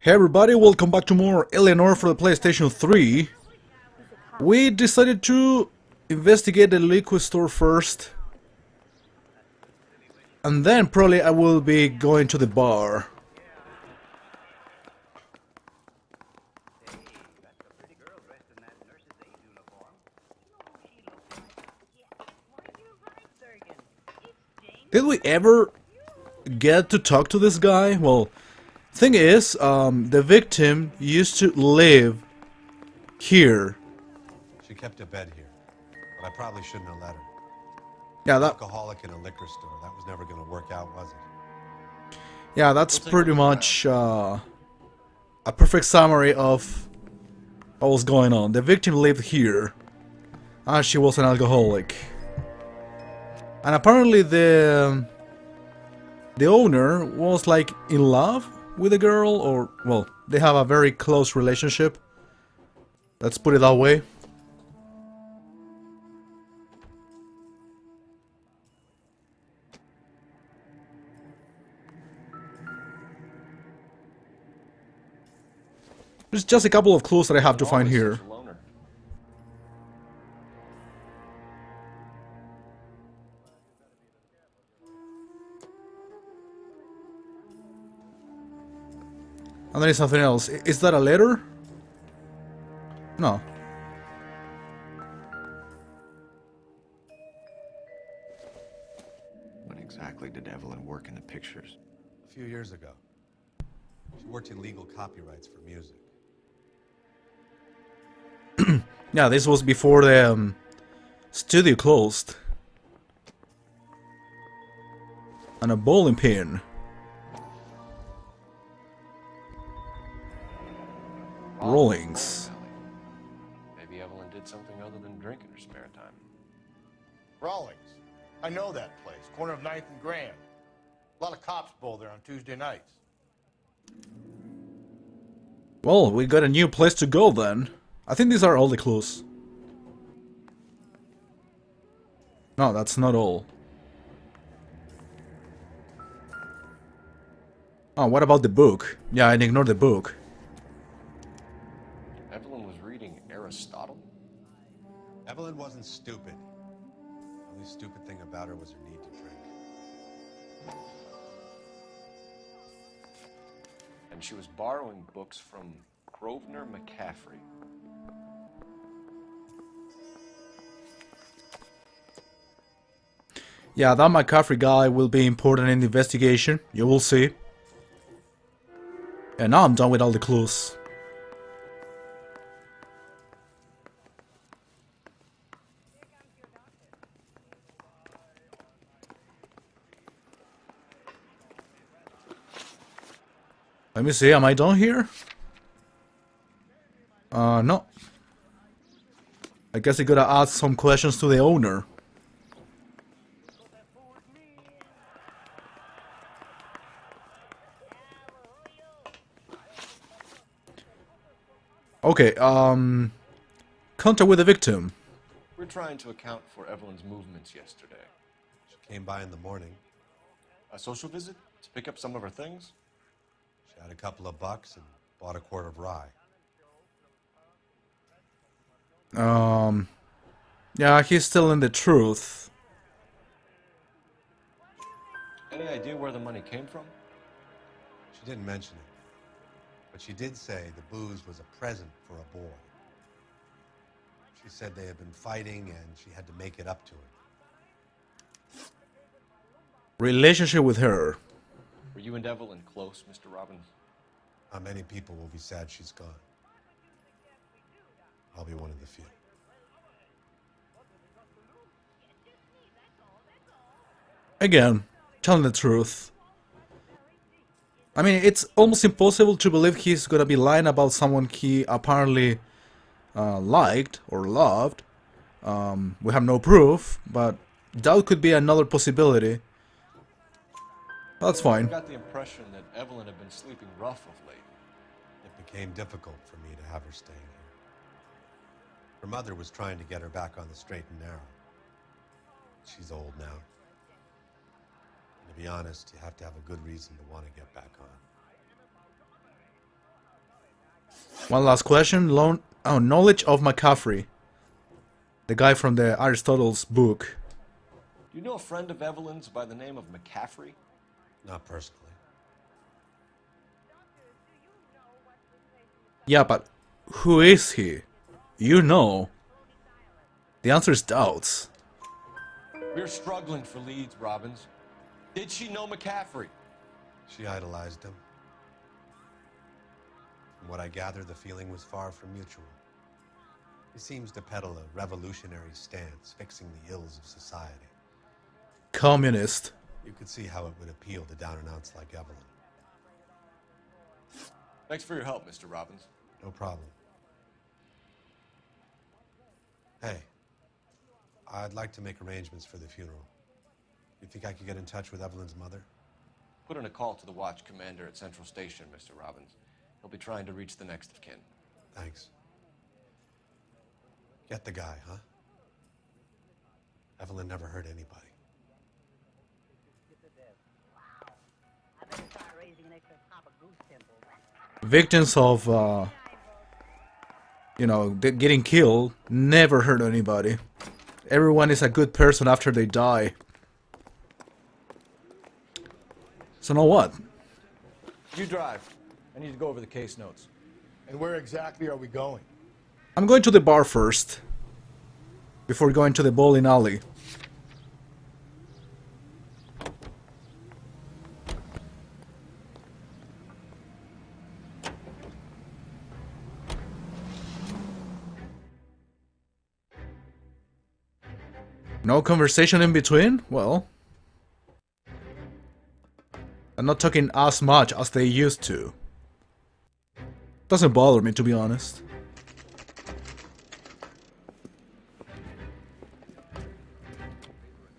Hey everybody, welcome back to more Noire for the PlayStation 3. We decided to investigate the liquor store first, and then probably I will be going to the bar. Did we ever get to talk to this guy? Well, thing is, the victim used to live here. She kept a bed here, but I probably shouldn't have let her. Yeah, Alcoholic in a liquor store. That was never going to work out, was it? that's pretty much a perfect summary of what was going on. The victim lived here, and she was an alcoholic. And apparently the owner was like in love with the girl, or well, they have a very close relationship. Let's put it that way. There's just a couple of clues that I have to find here. And there is something else. Is that a letter? No. When exactly did Evelyn work in the pictures? A few years ago. She worked in legal copyrights for music. Yeah, this was before the studio closed. And a bowling pin. Rollings. Maybe Evelyn did something other than drink in her spare time. Rawlings. I know that place. Corner of 9th and Grand. A lot of cops bowl there on Tuesday nights. Well, we got a new place to go then. I think these are all the clues. No, that's not all. Oh, what about the book? Yeah, I ignored the book. Evelyn was reading Aristotle? Evelyn wasn't stupid. The only stupid thing about her was her need to drink. And she was borrowing books from Grosvenor McCaffrey. Yeah, that McCaffrey guy will be important in the investigation. You will see. And now I'm done with all the clues. Let me see, am I done here? No. I guess I gotta ask some questions to the owner. Okay, contact with the victim. We're trying to account for Evelyn's movements yesterday. She came by in the morning. A social visit? To pick up some of her things? She had a couple of bucks and bought a quart of rye. Yeah, he's telling the truth. Any idea where the money came from? She didn't mention it. But she did say the booze was a present for a boy. She said they had been fighting and she had to make it up to him. Relationship with her. Were you and Evelyn close, Mr. Robbins? How many people will be sad she's gone? I'll be one of the few. Again, telling the truth. I mean, it's almost impossible to believe he's gonna be lying about someone he apparently liked or loved. We have no proof, but that could be another possibility. That's fine. I got the impression that Evelyn had been sleeping rough of late. It became difficult for me to have her staying here. Her mother was trying to get her back on the straight and narrow. She's old now. And to be honest, you have to have a good reason to want to get back on. One last question. Knowledge of McCaffrey. The guy from the Aristotle's book. Do you know a friend of Evelyn's by the name of McCaffrey? Not personally. Yeah, but who is he? You know. The answer is doubts. We're struggling for leads, Robbins. Did she know McCaffrey? She idolized him. From what I gather, the feeling was far from mutual. He seems to peddle a revolutionary stance, fixing the ills of society. Communist. You could see how it would appeal to down-and-outs like Evelyn. Thanks for your help, Mr. Robbins. No problem. Hey, I'd like to make arrangements for the funeral. You think I could get in touch with Evelyn's mother? Put in a call to the watch commander at Central Station, Mr. Robbins. He'll be trying to reach the next of kin. Thanks. Get the guy, huh? Evelyn never hurt anybody. Victims of, getting killed never hurt anybody. Everyone is a good person after they die. So now what? You drive. I need to go over the case notes. And where exactly are we going? I'm going to the bar first. Before going to the bowling alley. No conversation in between? Well, I'm not talking as much as they used to. Doesn't bother me, to be honest.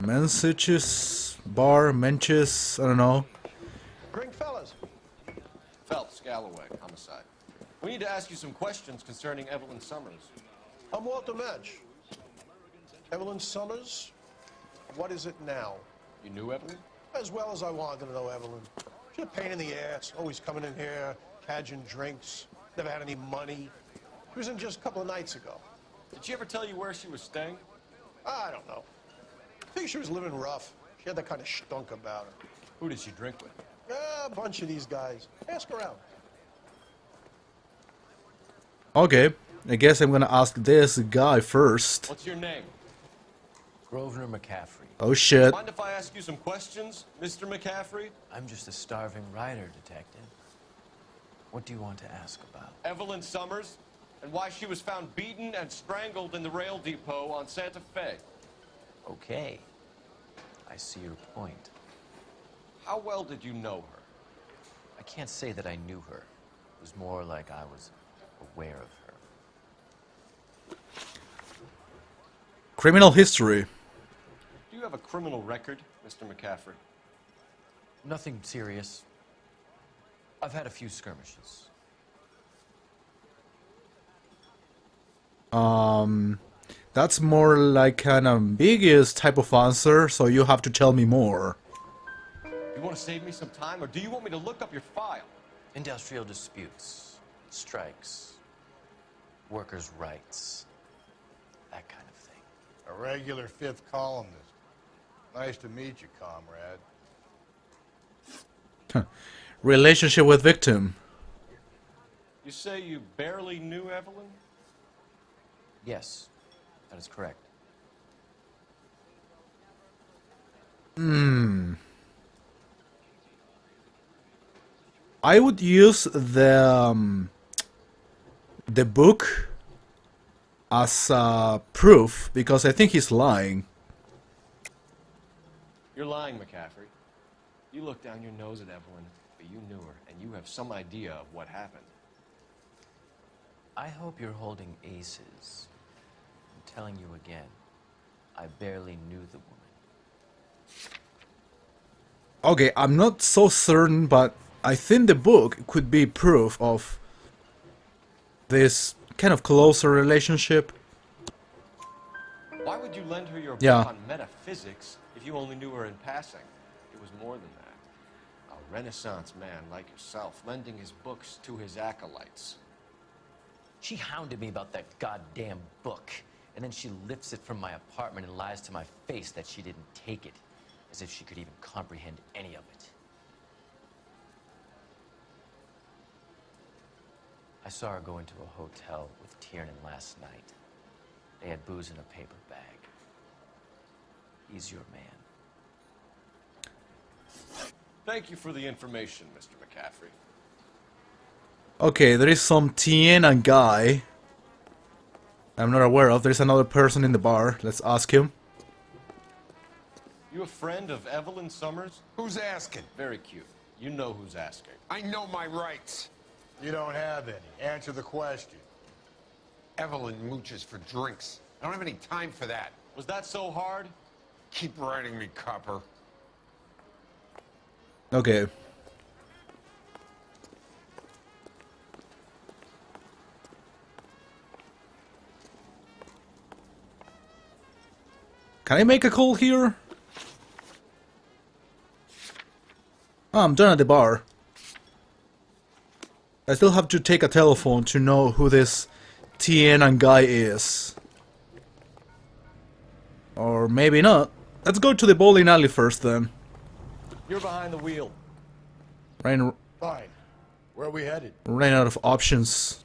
Mensages, bar, menches, I don't know. Bring fellas. Phelps, Galloway, homicide. We need to ask you some questions concerning Evelyn Summers. I'm Walter Mensch. Evelyn Summers, what is it now? You knew Evelyn? As well as I wanted to know Evelyn. She's a pain in the ass, always coming in here, cadging drinks, never had any money. She was in just a couple of nights ago. Did she ever tell you where she was staying? I don't know. I think she was living rough. She had that kind of stunk about her. Who did she drink with? A bunch of these guys. Ask around. Okay, I guess I'm gonna ask this guy first. What's your name? Grosvenor McCaffrey. Oh shit. Mind if I ask you some questions, Mr. McCaffrey? I'm just a starving writer, detective. What do you want to ask about? Evelyn Summers, and why she was found beaten and strangled in the rail depot on Santa Fe. Okay. I see your point. How well did you know her? I can't say that I knew her. It was more like I was aware of her. Criminal history. Do you have a criminal record, Mr. McCaffrey? Nothing serious. I've had a few skirmishes. That's more like an ambiguous type of answer, so you have to tell me more. You want to save me some time, or do you want me to look up your file? Industrial disputes, strikes, workers' rights, that kind of thing. A regular fifth columnist. Nice to meet you, comrade. Relationship with victim. You say you barely knew Evelyn? Yes, that is correct. I would use the book as proof because I think he's lying. You're lying, McCaffrey. You look down your nose at Evelyn, but you knew her, and you have some idea of what happened. I hope you're holding aces. I'm telling you again, I barely knew the woman. Okay, I'm not so certain, but I think the book could be proof of this kind of closer relationship. Why would you lend her your book Yeah. on metaphysics if you only knew her in passing? It was more than that. A Renaissance man like yourself lending his books to his acolytes. She hounded me about that goddamn book, and then she lifts it from my apartment and lies to my face that she didn't take it, as if she could even comprehend any of it. I saw her go into a hotel with Tiernan last night. They had booze in a paper bag. He's your man. Thank you for the information, Mr. McCaffrey. Okay, there is some Tiernan guy I'm not aware of. There's another person in the bar. Let's ask him. You a friend of Evelyn Summers? Who's asking? Very cute. You know who's asking. I know my rights. You don't have any. Answer the question. Evelyn mooches for drinks. I don't have any time for that. Was that so hard? Keep writing me, copper. Okay. Can I make a call here? Oh, I'm done at the bar. I still have to take a telephone to know who this Tiernan guy is. Or maybe not. Let's go to the bowling alley first then. You're behind the wheel. Ran Fine. Where are we headed? out of options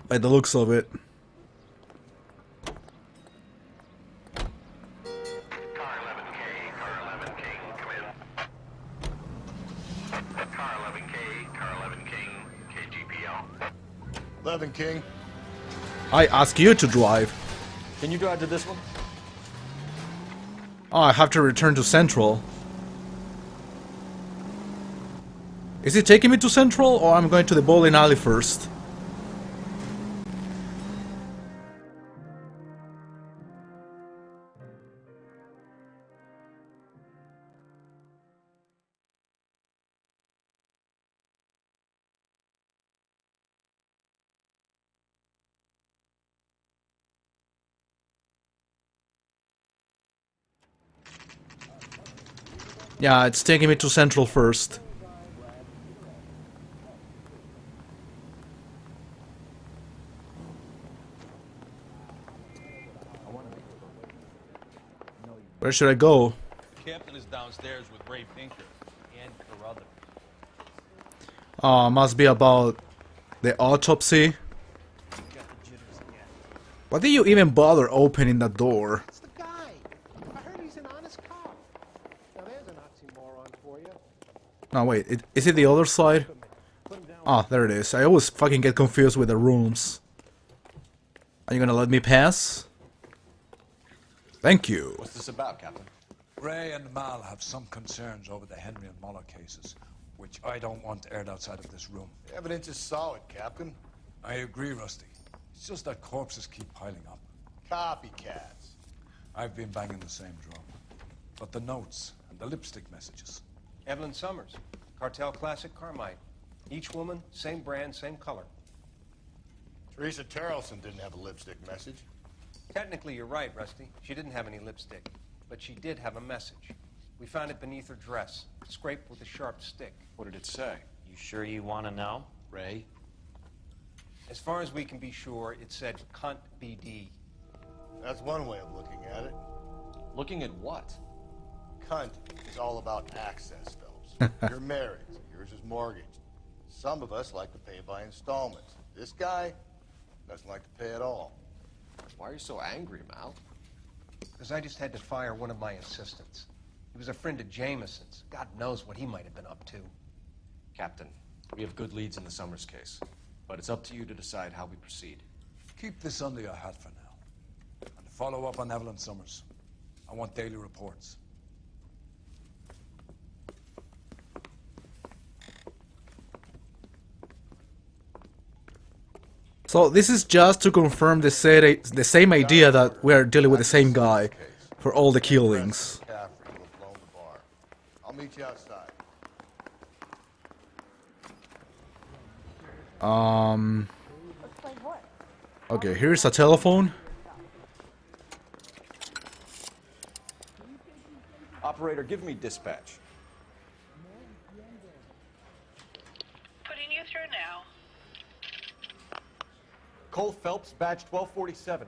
by the looks of it. Car 11K, car 11 King, come in. Car 11K, car 11 King, KGPL. 11 King. I ask you to drive. Can you drive to this one? Oh, I have to return to Central. Is it taking me to Central, or I'm going to the bowling alley first? Yeah, it's taking me to Central first. Where should I go? The captain is downstairs with Ray Pinker and Carruthers. Oh, must be about the autopsy. Why did you even bother opening that door? It's the guy. I heard he's an honest cop. Now there's an oxymoron for you. No, wait, is it the other side? Ah, there it is. I always fucking get confused with the rooms. Are you gonna let me pass? Thank you. What's this about, Captain? Ray and Mal have some concerns over the Henry and Muller cases, which I don't want aired outside of this room. The evidence is solid, Captain. I agree, Rusty. It's just that corpses keep piling up. Copycats. I've been banging the same drum. But the notes and the lipstick messages. Evelyn Summers, Cartel Classic Carmine. Each woman, same brand, same color. Teresa Terrelson didn't have a lipstick message. Technically, you're right, Rusty. She didn't have any lipstick, but she did have a message. We found it beneath her dress, scraped with a sharp stick. What did it say? You sure you want to know? Ray? As far as we can be sure, it said cunt BD. That's one way of looking at it. Looking at what? Cunt is all about access, Phelps. You're married. Yours is mortgaged. Some of us like to pay by installments. This guy doesn't like to pay at all. Why are you so angry, Mal? Because I just had to fire one of my assistants. He was a friend of Jameson's. God knows what he might have been up to. Captain, we have good leads in the Summers case, but it's up to you to decide how we proceed. Keep this under your hat for now. And follow up on Evelyn Summers. I want daily reports. So this is just to confirm the same idea that we are dealing with the same guy for all the killings. Caffrey will have blown the bar. I'll meet you outside. Okay, here's a telephone. Operator, give me dispatch. Putting you through now. Cole Phelps, badge 1247.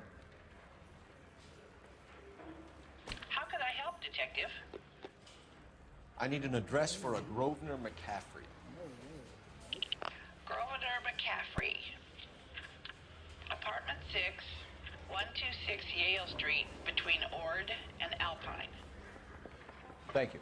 How can I help, Detective? I need an address for a Grosvenor McCaffrey. Grosvenor McCaffrey. Apartment 6, 126 Yale Street, between Ord and Alpine. Thank you.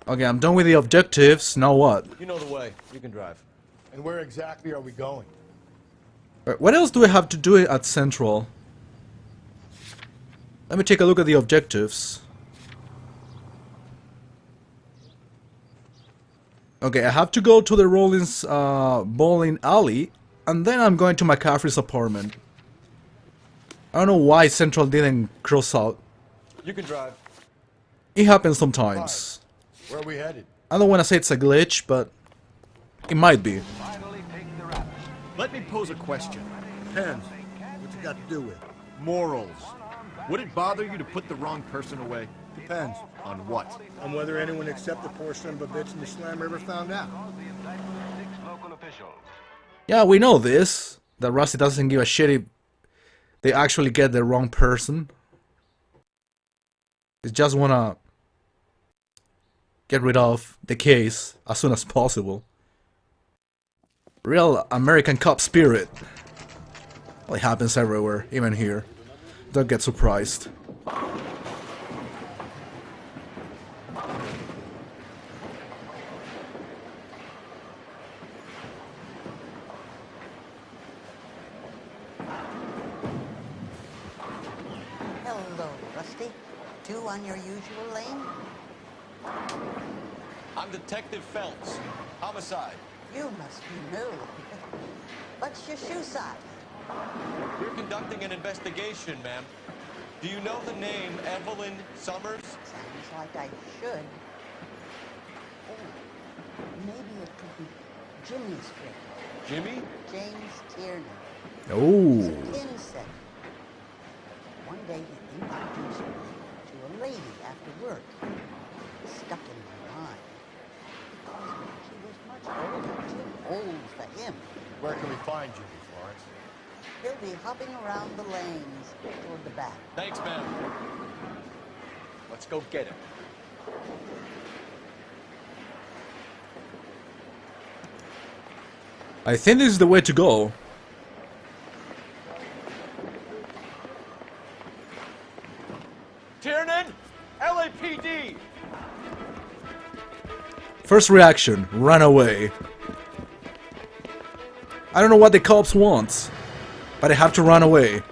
Okay, I'm done with the objectives. Now what? You know the way. You can drive. And where exactly are we going? What else do I have to do at Central? Let me take a look at the objectives. Okay, I have to go to the Rollins bowling alley, and then I'm going to McCaffrey's apartment. I don't know why Central didn't cross out. You can drive. It happens sometimes. Where are we headed? I don't want to say it's a glitch, but it might be. Let me pose a question. Depends. What you got to do with? Morals. Would it bother you to put the wrong person away? Depends. On what? On whether anyone except the poor son of a bitch in the Slam River found out. Yeah, we know this. That Rusty doesn't give a shit if they actually get the wrong person. They just wanna get rid of the case as soon as possible. Real American cop spirit. Well, it happens everywhere, even here. Don't get surprised. Hello, Rusty. Two on your usual lane? I'm Detective Phelps. Homicide. You must be new. What's your shoe size? We're conducting an investigation, ma'am. Do you know the name Evelyn Summers? Sounds like I should. Oh, maybe it could be Jimmy's friend. Jimmy? James Tierney. Oh. He's a tin setter. One day he introduced me to a lady after work. It stuck in my mind. Because she was much older, too old for him. Where can we find Jimmy, Florence? He'll be hopping around the lanes toward the back. Thanks, ma'am. Let's go get him. I think this is the way to go. Tiernan! LAPD! First reaction, run away. I don't know what the cops want, but I have to run away.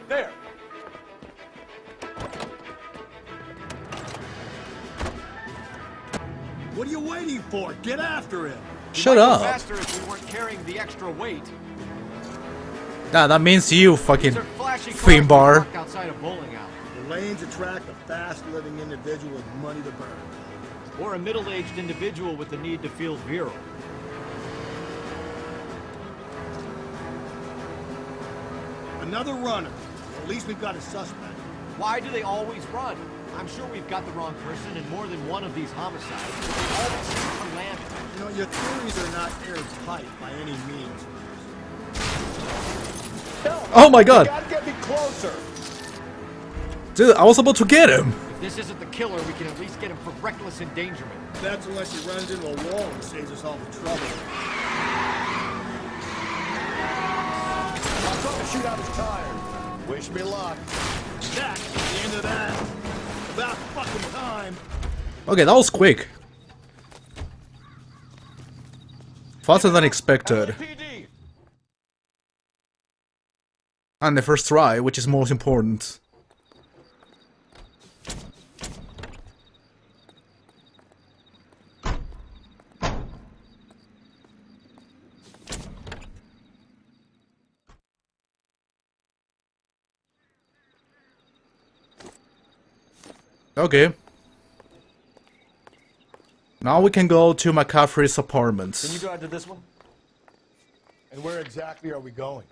There! What are you waiting for? Get after him! Shut up. Faster if we weren't carrying the extra weight. Nah, that means you fucking These are flashy cars theme bar. parked outside a bowling alley. The lanes attract a fast-living individual with money to burn. Or a middle-aged individual with the need to feel virile. Another runner. At least we've got a suspect. Why do they always run? I'm sure we've got the wrong person in more than one of these homicides. They always seem to land. You know, your theories are not airtight by any means. Oh my god! You gotta get me closer. Dude, I was about to get him! If this isn't the killer, we can at least get him for reckless endangerment. That's unless he runs into a wall and saves us all the trouble. I'm trying to shoot out his tires. Wish me luck. That's the end of that. About fucking time. Okay, that was quick. Faster than expected. LAPD! And the first try, which is most important. Okay. Now we can go to McCaffrey's apartment. Can you drive to this one? And where exactly are we going?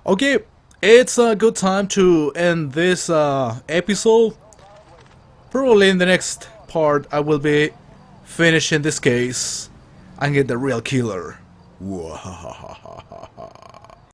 Okay, it's a good time to end this episode. Probably in the next part I will be finishing this case and get the real killer. Wahahaha.